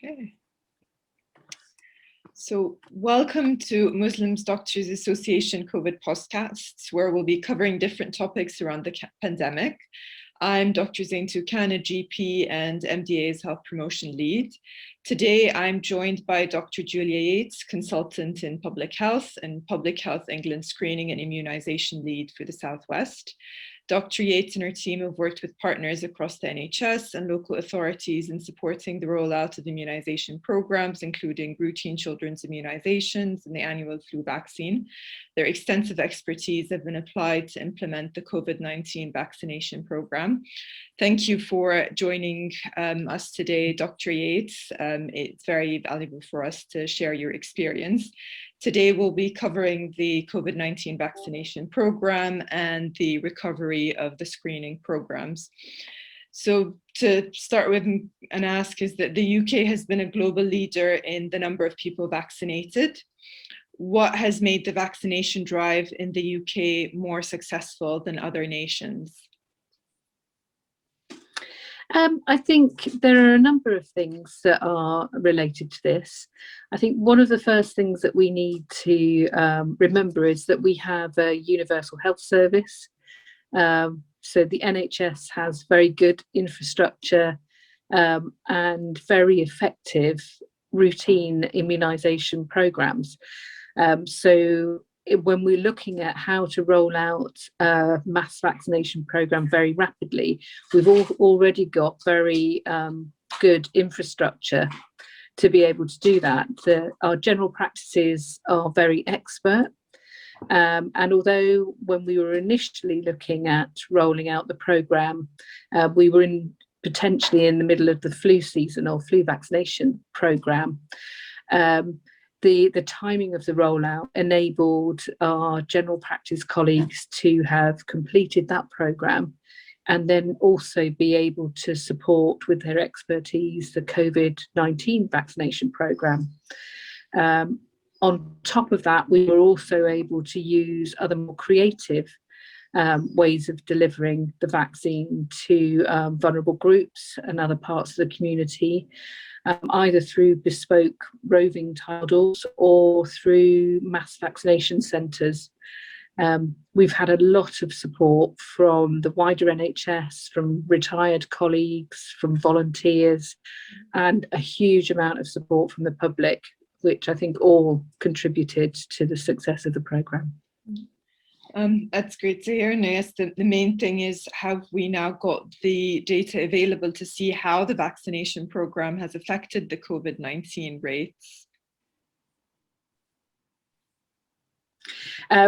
Okay. So welcome to Muslims Doctors Association COVID podcasts, where we'll be covering different topics around the pandemic. I'm Dr. Zaintu Khan, a GP and MDA's health promotion lead. Today, I'm joined by Dr. Julia Yates, consultant in public health and Public Health England screening and immunisation lead for the Southwest. Dr. Yates and her team have worked with partners across the NHS and local authorities in supporting the rollout of immunisation programmes, including routine children's immunisations and the annual flu vaccine. Their extensive expertise have been applied to implement the COVID-19 vaccination programme. Thank you for joining us today, Dr. Yates. It's very valuable for us to share your experience. Today, we'll be covering the COVID-19 vaccination program and the recovery of the screening programs. So to start with and ask is that the UK has been a global leader in the number of people vaccinated. What has made the vaccination drive in the UK more successful than other nations? I think there are a number of things that are related to this. I think one of the first things that we need to remember is that we have a universal health service. So the NHS has very good infrastructure and very effective routine immunisation programmes. So when we're looking at how to roll out a mass vaccination programme very rapidly, we've already got very good infrastructure to be able to do that. Our general practices are very expert. And although when we were initially looking at rolling out the programme, we were potentially in the middle of the flu season or flu vaccination programme, the timing of the rollout enabled our general practice colleagues to have completed that programme and then also be able to support with their expertise the COVID-19 vaccination programme. On top of that, we were also able to use other more creative ways of delivering the vaccine to vulnerable groups and other parts of the community, either through bespoke roving titles or through mass vaccination centres. We've had a lot of support from the wider NHS, from retired colleagues, from volunteers, and a huge amount of support from the public, which I think all contributed to the success of the programme. That's great to hear. And I guess the main thing is, have we now got the data available to see how the vaccination programme has affected the COVID-19 rates?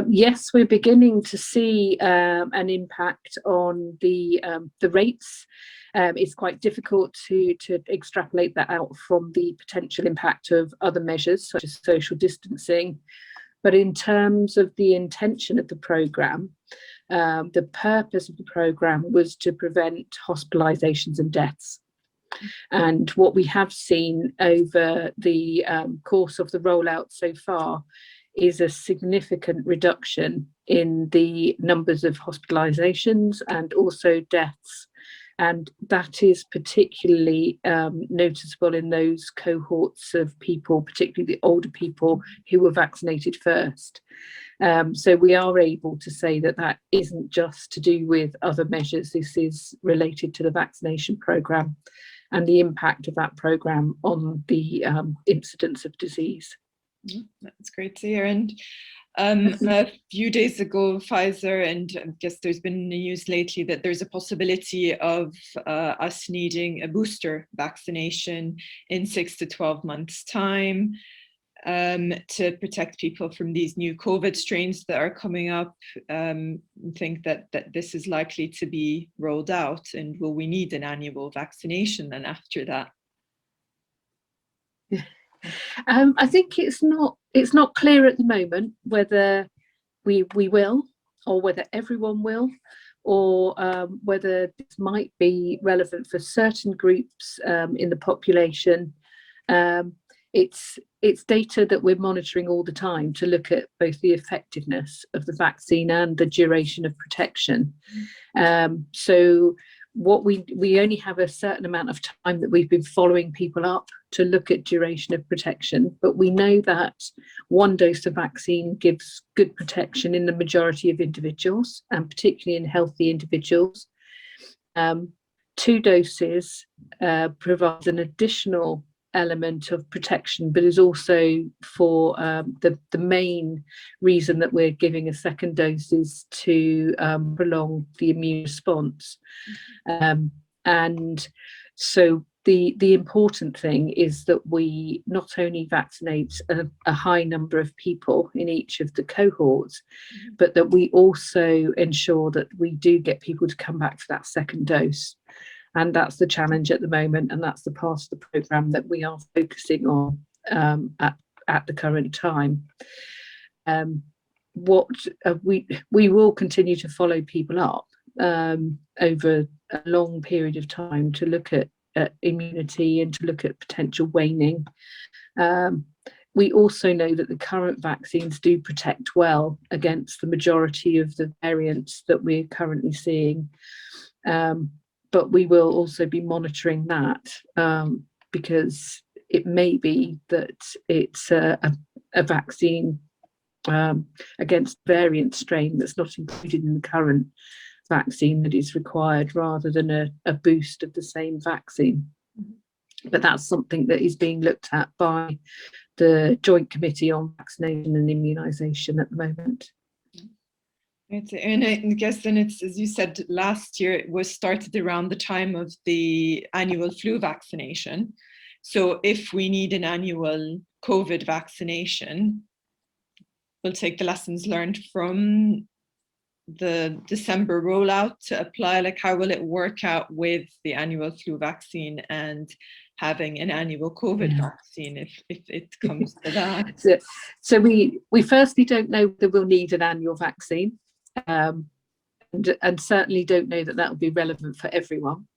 Yes, we're beginning to see an impact on the rates. It's quite difficult to extrapolate that out from the potential impact of other measures such as social distancing. But in terms of the intention of the programme, the purpose of the programme was to prevent hospitalisations and deaths. And what we have seen over the course of the rollout so far is a significant reduction in the numbers of hospitalisations and also deaths. And that is particularly noticeable in those cohorts of people, particularly the older people who were vaccinated first. So we are able to say that that isn't just to do with other measures. This is related to the vaccination programme and the impact of that programme on the incidence of disease. That's great to hear. And a few days ago, Pfizer, and I guess there's been news lately that there's a possibility of us needing a booster vaccination in 6 to 12 months' time to protect people from these new COVID strains that are coming up. I think that this is likely to be rolled out, and will we need an annual vaccination then after that? I think it's not clear at the moment whether we will, or whether everyone will, or whether this might be relevant for certain groups in the population. It's data that we're monitoring all the time to look at both the effectiveness of the vaccine and the duration of protection. So we only have a certain amount of time that we've been following people up to look at duration of protection, but we know that one dose of vaccine gives good protection in the majority of individuals, and particularly in healthy individuals. 2 doses provides an additional element of protection, but is also for the main reason that we're giving a second dose is to prolong the immune response. And so the important thing is that we not only vaccinate a high number of people in each of the cohorts, but that we also ensure that we do get people to come back for that second dose. And that's the challenge at the moment, and that's the part of the programme that we are focusing on at the current time. We will continue to follow people up over a long period of time to look at immunity and to look at potential waning. We also know that the current vaccines do protect well against the majority of the variants that we're currently seeing. But we will also be monitoring that because it may be that it's a vaccine against variant strain that's not included in the current vaccine that is required, rather than a boost of the same vaccine. But that's something that is being looked at by the Joint Committee on Vaccination and Immunisation at the moment. And I guess then it's, as you said, last year it was started around the time of the annual flu vaccination. So if we need an annual COVID vaccination, we'll take the lessons learned from the December rollout to apply. Like, how will it work out with the annual flu vaccine and having an annual COVID vaccine if it comes to that? So we firstly don't know whether we'll need an annual vaccine. And certainly don't know that will be relevant for everyone.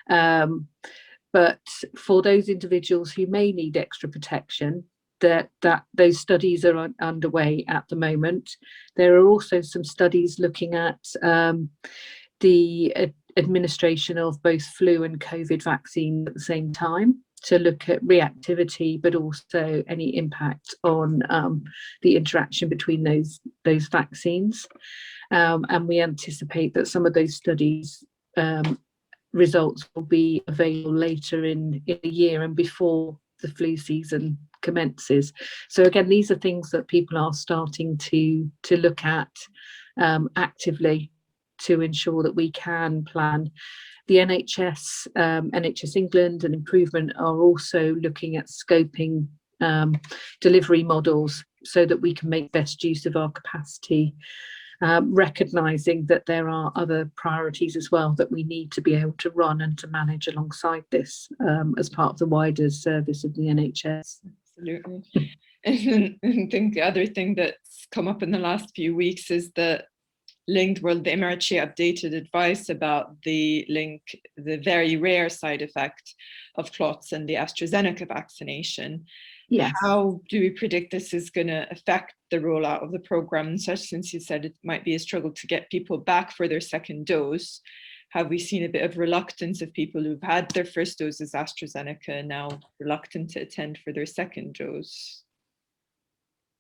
But for those individuals who may need extra protection, that those studies are underway at the moment. There are also some studies looking at the administration of both flu and COVID vaccine at the same time, to look at reactivity, but also any impact on the interaction between those vaccines. And we anticipate that some of those studies results will be available later in the year and before the flu season commences. So again, these are things that people are starting to look at actively to ensure that we can plan. The NHS, NHS England and Improvement are also looking at scoping delivery models so that we can make best use of our capacity, recognising that there are other priorities as well that we need to be able to run and to manage alongside this as part of the wider service of the NHS. Absolutely. And I think the other thing that's come up in the last few weeks is the MHRA updated advice about the very rare side effect of clots and the AstraZeneca vaccination. Yes. How do we predict this is going to affect the rollout of the program? Since you said it might be a struggle to get people back for their second dose, have we seen a bit of reluctance of people who've had their first dose as AstraZeneca now reluctant to attend for their second dose?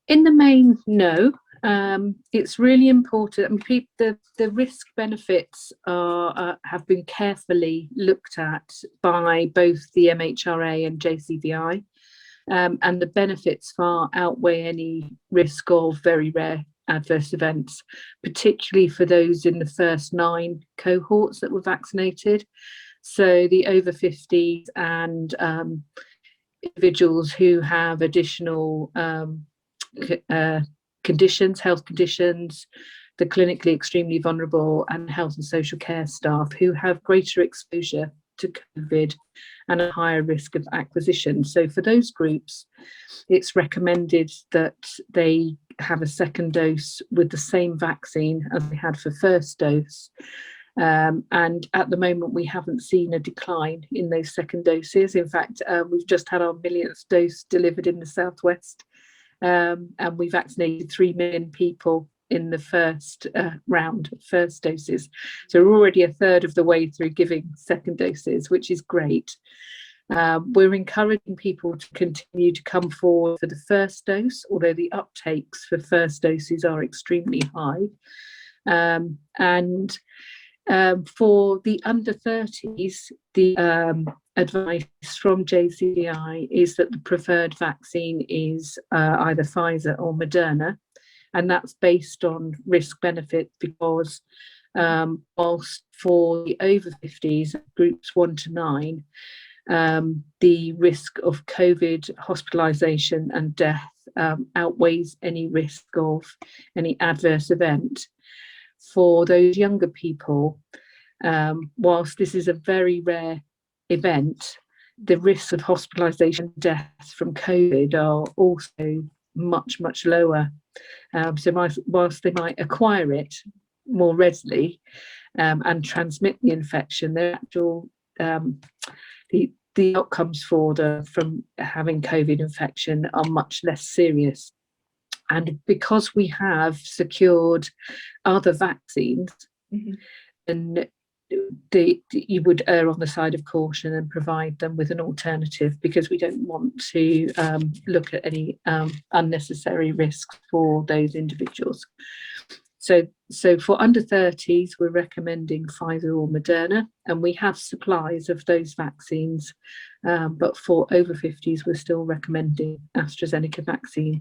In the main, no. It's really important. I mean, the risk benefits have been carefully looked at by both the MHRA and JCVI, and the benefits far outweigh any risk of very rare adverse events, particularly for those in the first 9 cohorts that were vaccinated. So the over 50s and individuals who have additional conditions, health conditions, the clinically extremely vulnerable, and health and social care staff who have greater exposure to COVID and a higher risk of acquisition. So for those groups, it's recommended that they have a second dose with the same vaccine as they had for first dose. And at the moment, we haven't seen a decline in those second doses. In fact, we've just had our millionth dose delivered in the Southwest. And we vaccinated 3 million people in the first round, first doses. So we're already a third of the way through giving second doses, which is great. We're encouraging people to continue to come forward for the first dose, although the uptakes for first doses are extremely high. And for the under 30s, the advice from JCVI is that the preferred vaccine is either Pfizer or Moderna, and that's based on risk benefit because whilst for the over 50s, groups 1 to 9, the risk of COVID hospitalisation and death outweighs any risk of any adverse event. For those younger people, whilst this is a very rare event, the risks of hospitalisation and death from COVID are also much, much lower. So whilst they might acquire it more readily and transmit the infection, their actual the outcomes from having COVID infection are much less serious. And because we have secured other vaccines, and you would err on the side of caution and provide them with an alternative, because we don't want to look at any unnecessary risks for those individuals. So for under 30s, we're recommending Pfizer or Moderna, and we have supplies of those vaccines. But for over 50s, we're still recommending AstraZeneca vaccine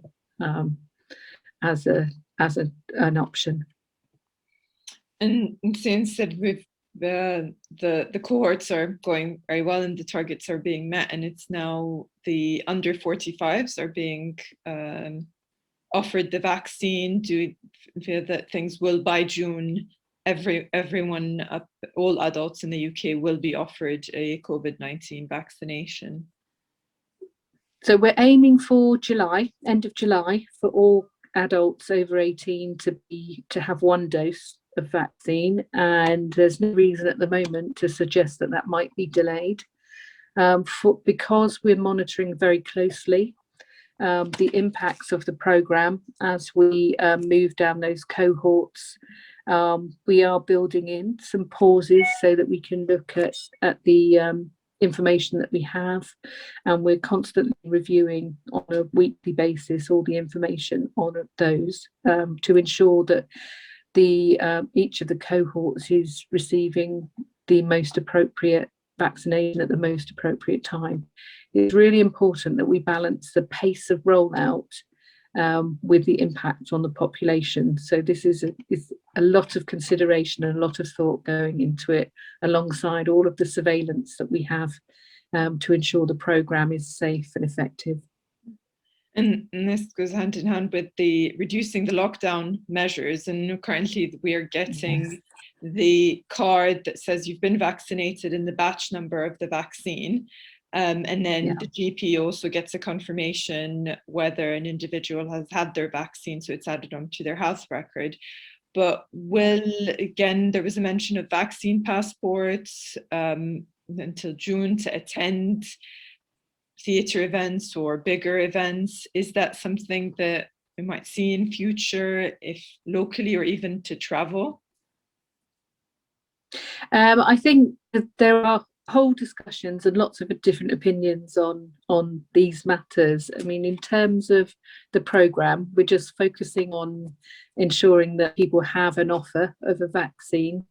as an option. And since that we've the cohorts are going very well and the targets are being met, and it's now the under 45s are being offered the vaccine, do you feel that things will, by June, everyone, all adults in the UK will be offered a COVID-19 vaccination? So we're aiming for July, end of July, for all adults over 18 to have one dose of vaccine, and there's no reason at the moment to suggest that that might be delayed, because we're monitoring very closely the impacts of the programme as we move down those cohorts. We are building in some pauses so that we can look at the information that we have, and we're constantly reviewing on a weekly basis all the information on those to ensure that each of the cohorts is receiving the most appropriate vaccination at the most appropriate time. It's really important that we balance the pace of rollout with the impact on the population. So this is a lot of consideration and a lot of thought going into it, alongside all of the surveillance that we have to ensure the programme is safe and effective. And this goes hand in hand with the reducing the lockdown measures. And currently we are getting the card that says you've been vaccinated and the batch number of the vaccine. And then the GP also gets a confirmation whether an individual has had their vaccine, so it's added onto their health record. But there was a mention of vaccine passports until June to attend theatre events or bigger events. Is that something that we might see in future, if locally or even to travel? I think that there are whole discussions and lots of different opinions on these matters. I mean, in terms of the programme, we're just focusing on ensuring that people have an offer of a vaccine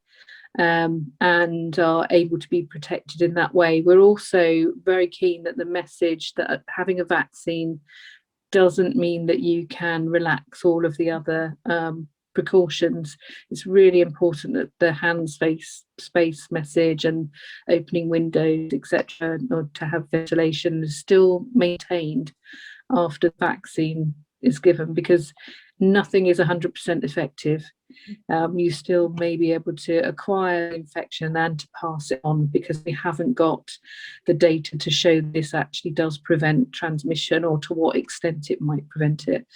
and are able to be protected in that way. We're also very keen that the message that having a vaccine doesn't mean that you can relax all of the other precautions. It's really important that the hand space message and opening windows, etc., or to have ventilation is still maintained after the vaccine is given, because nothing is 100% effective. You still may be able to acquire infection and to pass it on, because we haven't got the data to show this actually does prevent transmission or to what extent it might prevent it.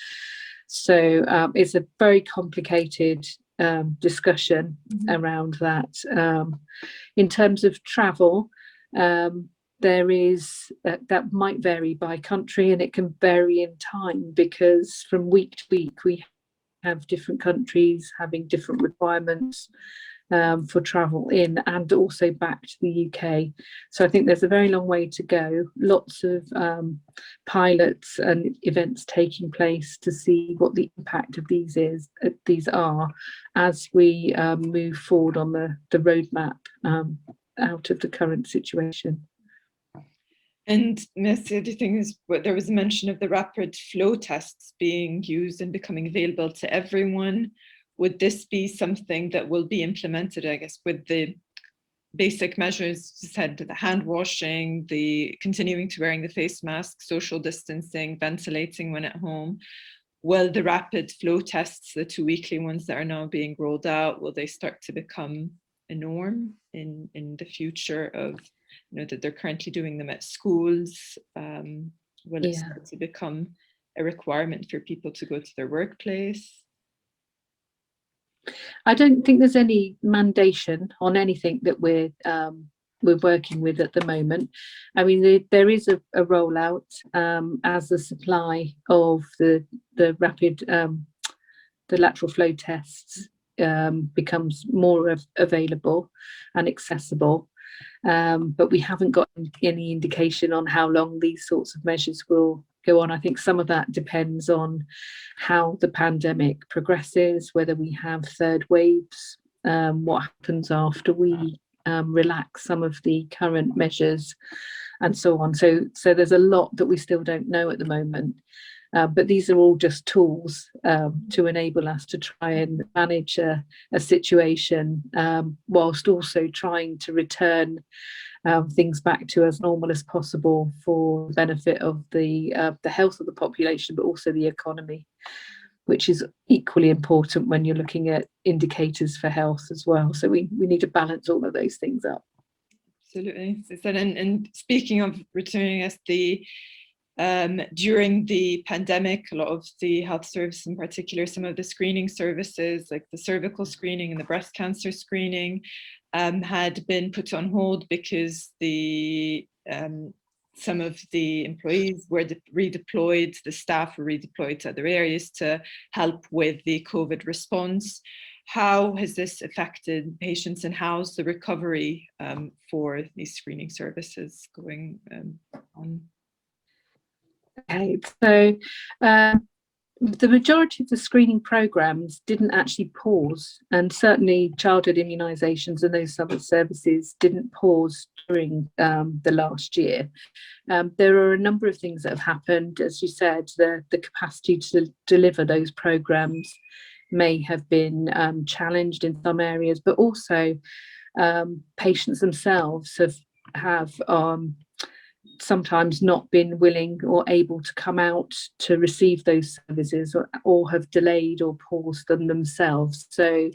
So it's a very complicated discussion around that. In terms of travel, there is that might vary by country, and it can vary in time, because from week to week we have different countries having different requirements for travel in and also back to the UK. So I think there's a very long way to go. Lots of pilots and events taking place to see what the impact of these are as we move forward on the roadmap out of the current situation. And the other thing is, there was a mention of the rapid flow tests being used and becoming available to everyone. Would this be something that will be implemented, I guess, with the basic measures you said, the hand washing, the continuing to wearing the face mask, social distancing, ventilating when at home? Will the rapid flow tests, the 2 weekly ones that are now being rolled out, will they start to become a norm in the future of, that they're currently doing them at schools? Will it start to become a requirement for people to go to their workplace? I don't think there's any mandation on anything that we're working with at the moment. I mean, there is a rollout as the supply of the rapid the lateral flow tests becomes more available and accessible. But we haven't got any indication on how long these sorts of measures will go on. I think some of that depends on how the pandemic progresses, whether we have third waves, what happens after we relax some of the current measures and so on. So there's a lot that we still don't know at the moment. But these are all just tools to enable us to try and manage a situation whilst also trying to return things back to as normal as possible for the benefit of the health of the population, but also the economy, which is equally important when you're looking at indicators for health as well. So we need to balance all of those things up. Absolutely. And speaking of returning us, during the pandemic, a lot of the health services, in particular, some of the screening services like the cervical screening and the breast cancer screening had been put on hold because some of the employees were redeployed, the staff were redeployed to other areas to help with the COVID response. How has this affected patients, and how's the recovery for these screening services going on? Okay, so the majority of the screening programs didn't actually pause, and certainly childhood immunisations and those other services didn't pause during the last year. There are a number of things that have happened. As you said, the capacity to deliver those programs may have been challenged in some areas, but also patients themselves have sometimes not been willing or able to come out to receive those services, or have delayed or paused them themselves. So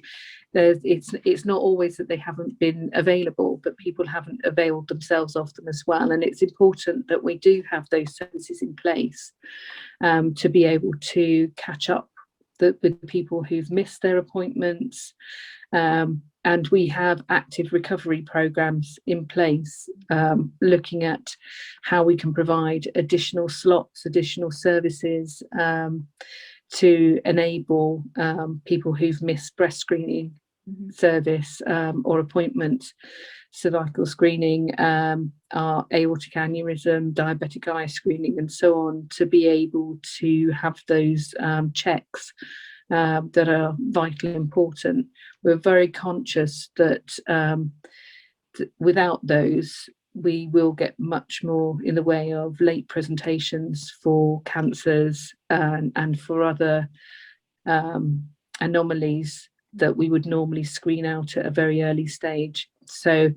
it's not always that they haven't been available, but people haven't availed themselves of them as well. And it's important that we do have those services in place to be able to catch up with people who've missed their appointments. And we have active recovery programs in place, looking at how we can provide additional slots, additional services to enable people who've missed breast screening service or appointment, cervical screening, our aortic aneurysm, diabetic eye screening, and so on, to be able to have those checks that are vitally important. We're very conscious that without those, we will get much more in the way of late presentations for cancers and for other anomalies that we would normally screen out at a very early stage. So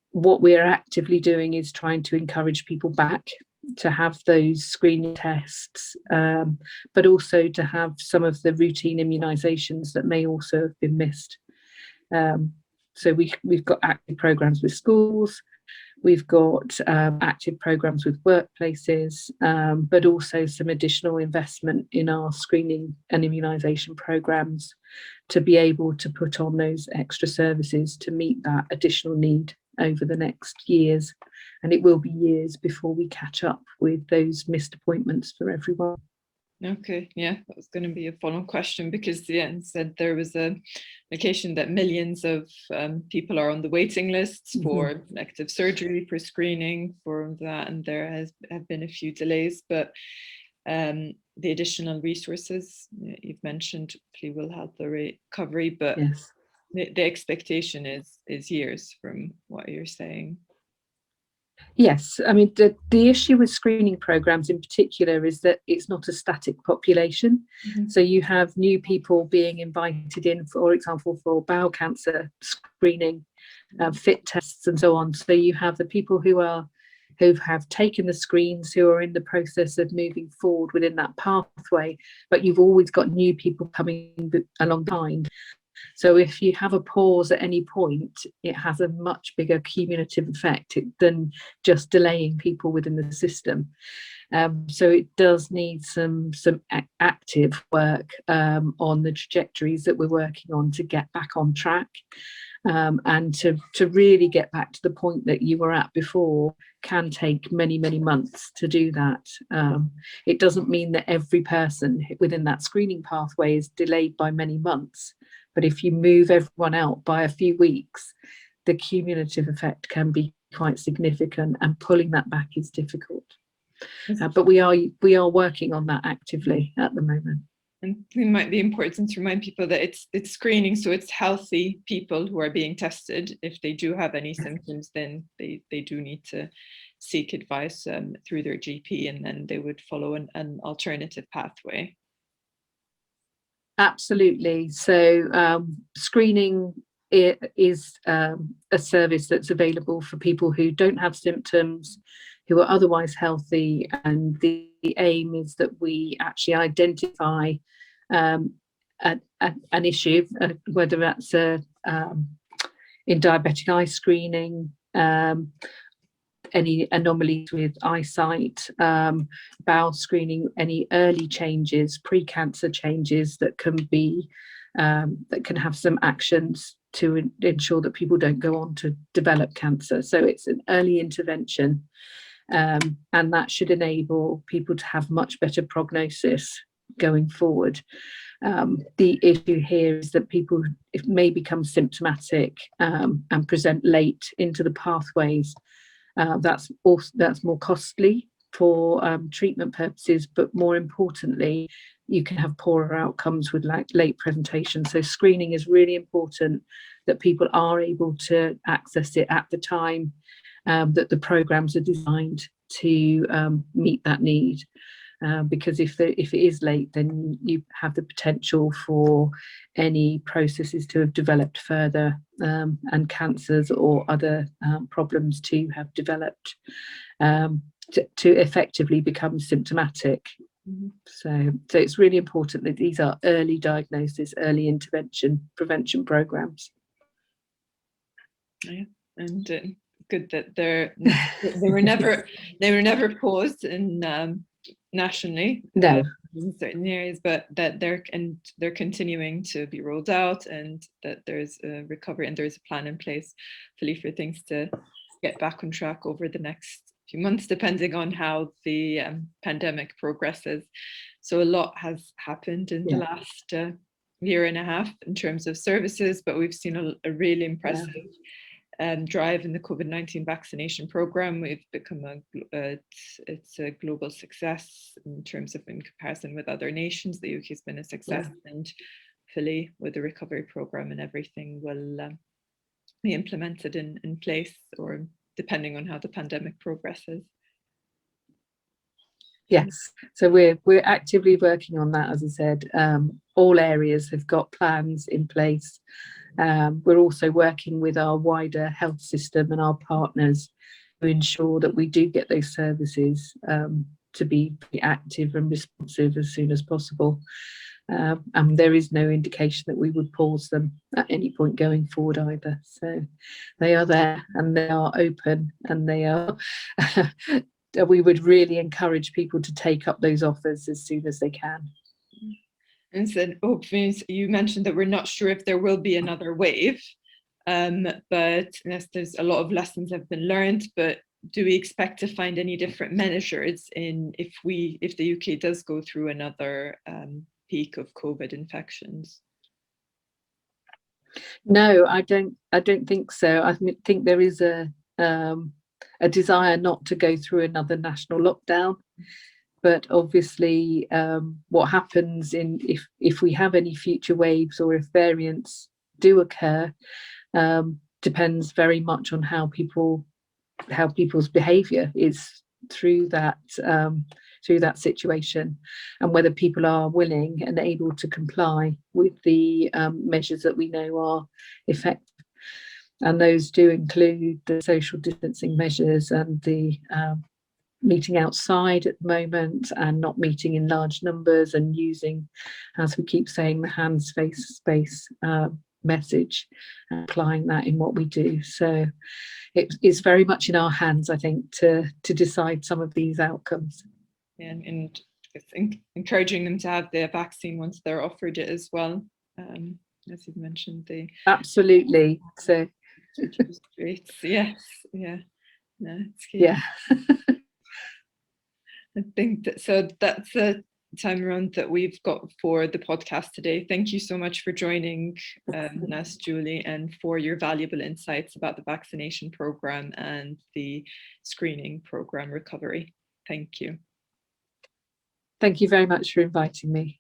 what we're actively doing is trying to encourage people back to have those screening tests, but also to have some of the routine immunisations that may also have been missed. So we've got active programmes with schools, we've got active programmes with workplaces, but also some additional investment in our screening and immunisation programmes to be able to put on those extra services to meet that additional need over the next years. And it will be years before we catch up with those missed appointments for everyone. Okay, yeah, that was going to be a follow-on question, because it said there was a indication that millions of people are on the waiting lists for elective surgery, for screening, for that, and there have been a few delays, but the additional resources you've mentioned hopefully will help the recovery, but Yes. the expectation is years from what you're saying. Yes, I mean, the issue with screening programs in particular is that it's not a static population. So you have new people being invited in, for example, for bowel cancer screening, fit tests and so on. So you have the people who have taken the screens, who are in the process of moving forward within that pathway, but you've always got new people coming along behind. So if you have a pause at any point, it has a much bigger cumulative effect than just delaying people within the system. So it does need some active work on the trajectories that we're working on to get back on track, and to really get back to the point that you were at before can take many months to do that. It doesn't mean that every person within that screening pathway is delayed by many months, but if you move everyone out by a few weeks, the cumulative effect can be quite significant, and pulling that back is difficult. But we are working on that actively at the moment. And it might be important to remind people that it's screening, so it's healthy people who are being tested. If they do have any symptoms, then they do need to seek advice through their GP, and then they would follow an alternative pathway. Absolutely. So screening is a service that's available for people who don't have symptoms, who are otherwise healthy, and the aim is that we actually identify an issue, whether that's in diabetic eye screening, any anomalies with eyesight, bowel screening, any early changes, pre-cancer changes that can be that can have some actions to ensure that people don't go on to develop cancer. So it's an early intervention, and that should enable people to have much better prognosis going forward. The issue here is that people may become symptomatic and present late into the pathways. That's more costly for treatment purposes, but more importantly, you can have poorer outcomes with late presentation. So screening is really important, that people are able to access it at the time that the programs are designed to meet that need. Because if it is late, then you have the potential for any processes to have developed further, and cancers or other problems to have developed to effectively become symptomatic. So it's really important that these are early diagnosis, early intervention, prevention programs. Yeah, and good that they were never paused in nationally. No. In certain areas, but that they're continuing to be rolled out, and that there's a recovery and there's a plan in place, hopefully, for things to get back on track over the next few months, depending on how the pandemic progresses. So a lot has happened in the last year and a half in terms of services, but we've seen a really impressive drive in the Covid-19 vaccination program. We've become it's a global success in terms of, in comparison with other nations. The UK has been a success, and hopefully with the recovery program and everything will be implemented in place, or depending on how the pandemic progresses. Yes, so we're actively working on that. As I said, all areas have got plans in place. We're also working with our wider health system and our partners to ensure that we do get those services to be active and responsive as soon as possible. And there is no indication that we would pause them at any point going forward either. So they are there and they are open, and they are we would really encourage people to take up those offers as soon as they can. And said, you mentioned that we're not sure if there will be another wave, but yes, there's a lot of lessons have been learned, but do we expect to find any different measures if the UK does go through another peak of COVID infections? No, I don't think so. I think there is a desire not to go through another national lockdown. But obviously, what happens if we have any future waves or if variants do occur depends very much on how people's behaviour is through that situation, and whether people are willing and able to comply with the measures that we know are effective. And those do include the social distancing measures and the meeting outside at the moment and not meeting in large numbers, and using, as we keep saying, the hands, face, space message, and applying that in what we do. So it is very much in our hands, I think, to decide some of these outcomes. And it's encouraging them to have their vaccine once they're offered it as well. As you mentioned, absolutely. So rates, yes, yeah, no, it's key. Yeah. I think that's the time around that we've got for the podcast today. Thank you so much for joining us, Julie, and for your valuable insights about the vaccination program and the screening program recovery. Thank you. Thank you very much for inviting me.